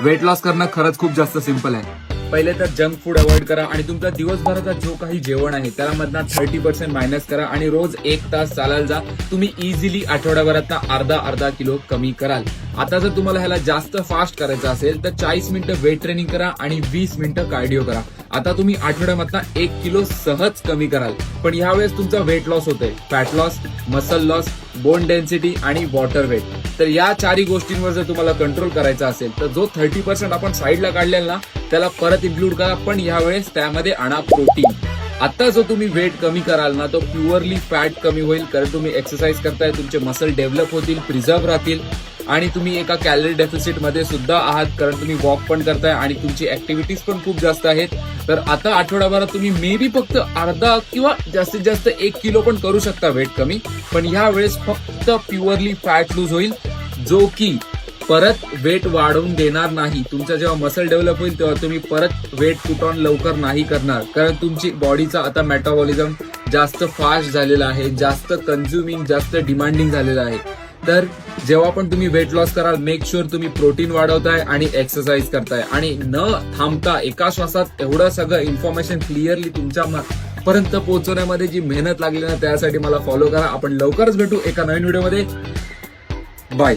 Weight loss करणं खरंच खूप जास्त सिंपल आहे. पहिले तर जंक फूड अवॉइड करा आणि तुमचा दिवसभराचा जो काही जेवण आहे त्याला मधनं 30% मायनस करा आणि रोज 1 तास चालायला जा. तुम्ही इझिली आठवड्याभरात अर्धा किलो कमी कराल. आता जर तुम्हाला ह्याला जास्त फास्ट करायचं असेल तर 40 मिनिटं वेट ट्रेनिंग करा आणि 20 मिनिटं कार्डिओ करा. आता तुम्ही आठवड्यामधनं 1 किलो सहज कमी कराल. पण यावेळेस तुमचा वेट लॉस होतोय, fat loss, muscle loss, bone density आणि वॉटर वेट. तर या चारही गोष्टींवर जर तुम्हाला कंट्रोल करायचा असेल तर जो 30% आपण साईडला काढलेला ना त्याला परत इन्क्लूड करा, पण यावेळेस त्यामध्ये आणा प्रोटीन. आता जो तुम्ही वेट कमी कराल ना तो प्युअरली फॅट कमी होईल, कारण तुम्ही एक्सरसाइज करताय, तुमचे मसल डेव्हलप होतील, प्रिझर्व्ह राहतील आणि तुम्ही एका कॅलरी डेफिसिट मध्ये सुद्धा आहात, कारण तुम्ही वॉक पण करताय आणि तुमची ऍक्टिव्हिटीज पण खूप जास्त आहेत. तर आता आठवड्याभरात तुम्ही मे बी फक्त अर्धा किंवा जास्तीत जास्त 1 किलो पण करू शकता वेट कमी. पण ह्या वेळेस फक्त प्युअरली फॅट लूज होईल, जो की परत वेट वाढवून देणार नाही. तुमचा जेव्हा मसल डेव्हलप होईल तेव्हा तुम्ही परत वेट पुट ऑन लवकर नाही करणार, कारण तुमची बॉडीचा आता मेटाबॉलिझम जास्त फास्ट झालेला आहे, जास्त कन्झ्युमिंग, जास्त डिमांडिंग झालेलं आहे. तर जेव्हा पण तुम्ही वेट लॉस कराल, मेक शुअर तुम्ही प्रोटीन वाढवताय आणि एक्सरसाइज करताय आणि न थांबता एका श्वासात एवढं सगळं इन्फॉर्मेशन क्लिअरली तुमच्या पर्यंत पोहोचवण्यामध्ये जी मेहनत लागली ना त्यासाठी मला फॉलो करा. आपण लवकरच भेटू एका नवीन व्हिडिओमध्ये. बाय.